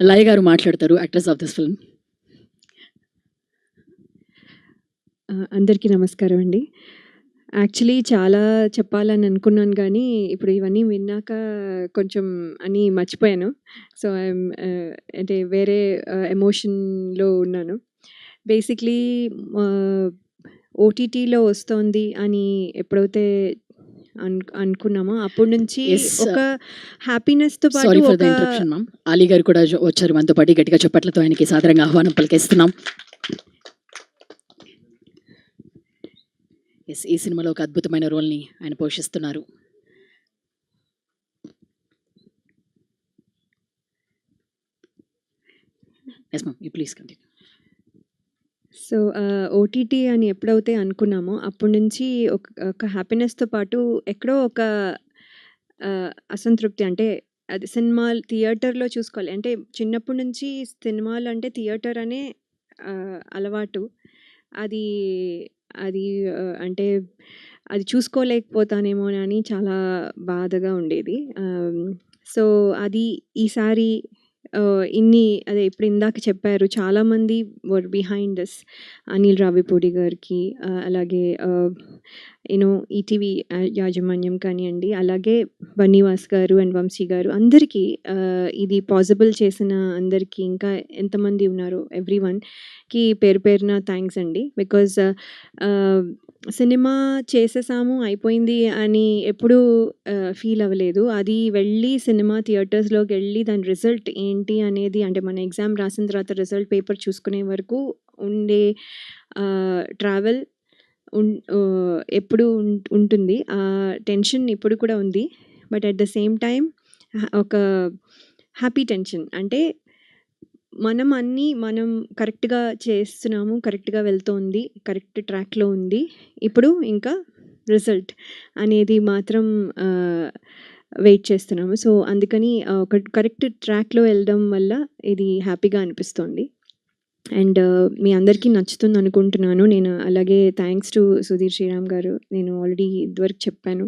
లయ గారు మాట్లాడతారు, actress of this film. అందరికీ నమస్కారం అండి. యాక్చువల్లీ చాలా చెప్పాలని అనుకున్నాను కానీ ఇప్పుడు ఇవన్నీ విన్నాక కొంచెం అన్నీ మర్చిపోయాను. సో ఐఎమ్ అంటే వేరే ఎమోషన్లో ఉన్నాను. బేసిక్లీ ఓటీటీలో వస్తోంది అని ఎప్పుడైతే అనుకున్నామో అప్పటి నుంచి Yes. ఒక హ్యాపీనెస్తో సారీ పాటు ఫర్ ద ఒక ఇంటరప్షన్ మ్యామ్. అలీ గారు కూడా వచ్చారు మనతో పాటు. గట్టిగా చప్పట్లతో ఆయనకి సాదరంగా ఆహ్వానం పలికేస్తున్నాం. ఎస్, ఈ సినిమాలో ఒక అద్భుతమైన రోల్ని ఆయన పోషిస్తున్నారు. Yes ma'am, you please continue. So OTT అని ఎప్పుడైతే అనుకున్నామో అప్పటి నుంచి ఒక హ్యాపీనెస్తో పాటు ఎక్కడో ఒక అసంతృప్తి. అంటే అది సినిమాలు థియేటర్లో చూసుకోవాలి అంటే చిన్నప్పటి నుంచి సినిమాలు అంటే థియేటర్ అనే అలవాటు. అది అది అంటే అది చూసుకోలేకపోతానేమో అని చాలా బాధగా ఉండేది. సో అది ఈసారి ఇన్ని అదే ఇప్పుడు ఇందాక చెప్పారు చాలామంది వర్ బిహైండ్ దిస్. అనిల్ రావిపూడి గారికి అలాగే యూనో ఈటీవీ యాజమాన్యం కానివ్వండి, అలాగే బన్నీవాస్ గారు అండ్ వంశీ గారు అందరికీ ఇది పాసిబుల్ చేసిన అందరికీ ఇంకా ఎంతమంది ఉన్నారో ఎవ్రీ వన్కి పేరు పేరున థ్యాంక్స్ అండి. బికాజ్ సినిమా చేసేసాము అయిపోయింది అని ఎప్పుడూ ఫీల్ అవ్వలేదు. అది వెళ్ళి సినిమా థియేటర్స్లోకి వెళ్ళి దాని రిజల్ట్ ఏంటి అనేది అంటే మన ఎగ్జామ్ రాసిన తర్వాత రిజల్ట్ పేపర్ చూసుకునే వరకు ఉండే ట్రావెల్ ఎప్పుడు ఉంటుంది. ఆ టెన్షన్ ఇప్పుడు కూడా ఉంది. But at the same time ఒక హ్యాపీ టెన్షన్. అంటే మనం కరెక్ట్గా చేస్తున్నాము, కరెక్ట్గా వెళ్తోంది, కరెక్ట్ ట్రాక్లో ఉంది. ఇప్పుడు ఇంకా రిజల్ట్ అనేది మాత్రం వెయిట్ చేస్తున్నాము. సో అందుకని ఒక కరెక్ట్ ట్రాక్లో వెళ్ళడం వల్ల ఇది హ్యాపీగా అనిపిస్తోంది. అండ్ మీ అందరికీ నచ్చుతుంది అనుకుంటున్నాను. నేను అలాగే థ్యాంక్స్ టు సుధీర్ శ్రీరామ్ గారు. నేను ఆల్రెడీ ఇదివరకు చెప్పాను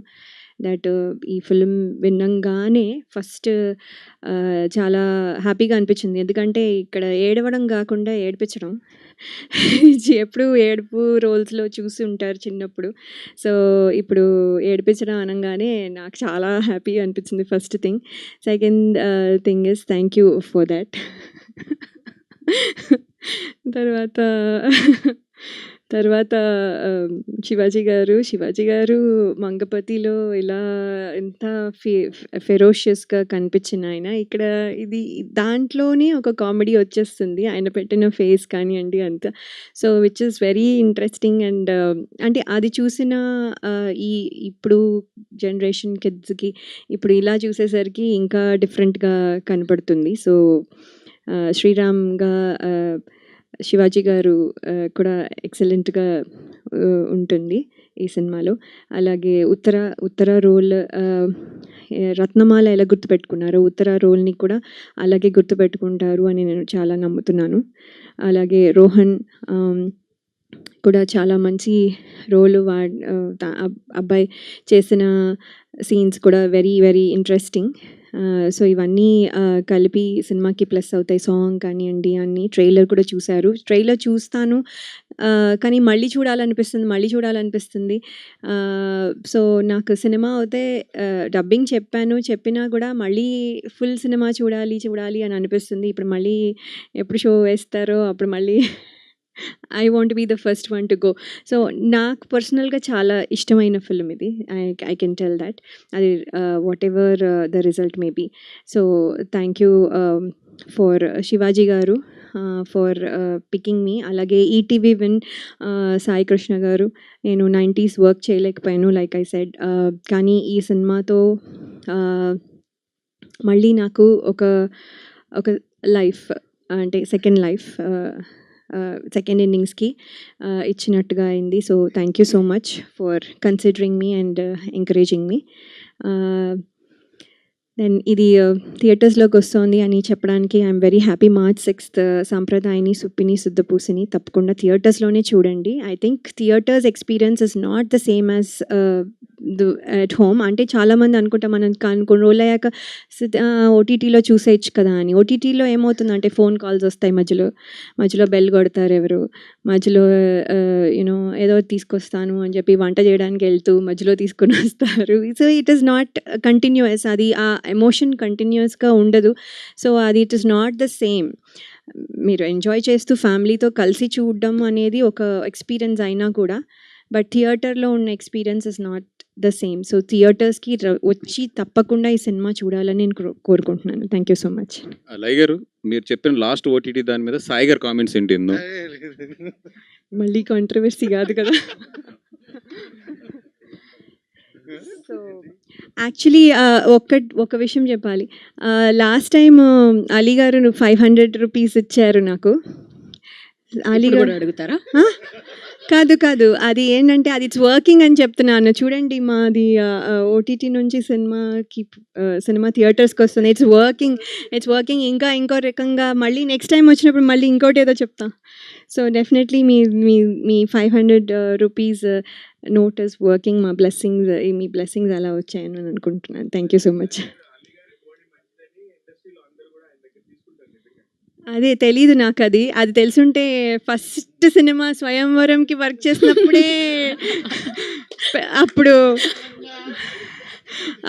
దట్ ఈ ఫిల్మ్ విన్నంగానే ఫస్ట్ చాలా హ్యాపీగా అనిపించింది. ఎందుకంటే ఇక్కడ ఏడవడం కాకుండా ఏడిపించడం ఎప్పుడు ఏడుపు రోల్స్లో చూసి ఉంటారు చిన్నప్పుడు. సో ఇప్పుడు ఏడిపించడం అనగానే నాకు చాలా హ్యాపీగా అనిపించింది first thing. Second thing is thank you for that. తర్వాత శివాజీ గారు మంగపతిలో ఇలా ఎంత ఫెరోషియస్గా కనిపించిన ఆయన ఇక్కడ ఇది దాంట్లోనే ఒక కామెడీ వచ్చేస్తుంది ఆయన పెట్టిన ఫేస్ కానివ్వండి అంతా. So which is very interesting. And అంటే అది చూసిన ఇప్పుడు జనరేషన్ కిడ్స్కి ఇప్పుడు ఇలా చూసేసరికి ఇంకా డిఫరెంట్గా కనపడుతుంది. సో శ్రీరామ్గా శివాజీ గారు కూడా ఎక్సలెంట్గా ఉంటుంది ఈ సినిమాలో. అలాగే ఉత్తర రోల్ రత్నమాల ఎలా గుర్తుపెట్టుకున్నారో ఉత్తర రోల్ని కూడా అలాగే గుర్తుపెట్టుకుంటారు అని నేను చాలా నమ్ముతున్నాను. అలాగే రోహన్ కూడా చాలా మంచి రోలు అబ్బాయి చేసిన సీన్స్ కూడా వెరీ వెరీ ఇంట్రెస్టింగ్. సో ఇవన్నీ కలిపి సినిమాకి ప్లస్ అవుతాయి. సాంగ్ కానివ్వండి అన్నీ. ట్రైలర్ కూడా చూశారు. ట్రైలర్ చూస్తాను కానీ మళ్ళీ చూడాలనిపిస్తుంది. సో నాకు సినిమా అయితే డబ్బింగ్ చెప్పినా కూడా మళ్ళీ ఫుల్ సినిమా చూడాలి అని అనిపిస్తుంది. ఇప్పుడు మళ్ళీ ఎప్పుడు షో వేస్తారో అప్పుడు మళ్ళీ I want be the first one to go. So నాకు పర్సనల్గా చాలా ఇష్టమైన ఫిల్మ్ ఇది. I can tell that. అది whatever the result may be. So thank you for Shivaji గారు ఫర్ పికింగ్ మీ. అలాగే ఈటీవీ విన్ సాయి కృష్ణ గారు. నేను 90s వర్క్ చేయలేకపోయాను లైక్ ఐ సెడ్. కానీ ఈ సినిమాతో మళ్ళీ నాకు ఒక లైఫ్ అంటే సెకండ్ ఇన్నింగ్స్కి ఇచ్చినట్టుగా అయింది. So thank you so much for considering me and encouraging me. Then ఇది థియేటర్స్లోకి వస్తుంది అని చెప్పడానికి I'm very happy. March 6th Sampradayini Suppini Suddhapoosini తప్పకుండా థియేటర్స్లోనే చూడండి. I think theatres experience is not the same as at home. అంటే చాలామంది అనుకుంటాం మనం కొన్ని రోజులు అయ్యాక ఓటీటీలో చూసేయచ్చు కదా అని. ఓటీటీలో ఏమవుతుందంటే ఫోన్ కాల్స్ వస్తాయి మధ్యలో బెల్ కొడతారు ఎవరు, మధ్యలో యూనో ఏదో తీసుకొస్తాను అని చెప్పి వంట చేయడానికి వెళ్తూ మధ్యలో తీసుకొని వస్తారు. So it is not continuous, అది ఆ ఎమోషన్ కంటిన్యూస్గా ఉండదు. సో అది it is not the same. మీరు ఎంజాయ్ చేస్తూ ఫ్యామిలీతో కలిసి చూడడం అనేది ఒక ఎక్స్పీరియన్స్ అయినా కూడా, బట్ థియేటర్లో ఉన్న experience is not the same. So థియేటర్స్కి వచ్చి తప్పకుండా ఈ సినిమా చూడాలని నేను కోరుకుంటున్నాను. Thank you so much. లై గారు, మీరు చెప్పిన లాస్ట్ ఓటీటీ దాని మీద సాయి గారు కామెంట్స్ ఏంటి? మళ్ళీ కాంట్రవర్సీ కాదు కదా. సో యాక్చువల్లీ ఒక విషయం చెప్పాలి. లాస్ట్ టైం అలీ గారు 500 రూపీస్ ఇచ్చారు నాకు. అలీ ఇప్పుడు గారు కూడా అడుగుతారా? కాదు అది ఏంటంటే అది ఇట్స్ వర్కింగ్ అని చెప్తున్నాను. చూడండి మాది ఓటీటీ నుంచి సినిమా థియేటర్స్కి వస్తుంది. It's working. ఇంకో రకంగా మళ్ళీ నెక్స్ట్ టైం వచ్చినప్పుడు మళ్ళీ ఇంకోటి ఏదో చెప్తా. So definitely me 500 rupees note is working. Me blessings అలా వచ్చాయని నేను అనుకుంటున్నాను. Thank you so much. అదే తెలీదు నాకు. అది తెలుసుంటే ఫస్ట్ సినిమా స్వయంవరంకి వర్క్ చేసినప్పుడే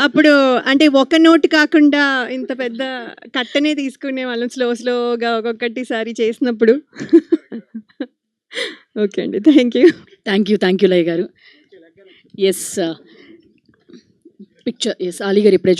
అప్పుడు అంటే ఒక నోట్ కాకుండా ఇంత పెద్ద కట్టనే తీసుకునే వాళ్ళం స్లోగా ఒక్కొక్కటిసారి చేసినప్పుడు. ఓకే అండి, థ్యాంక్ యూ లై గారు. ఎస్ పిక్చర్, ఎస్ అలీ గారు ఇప్పుడే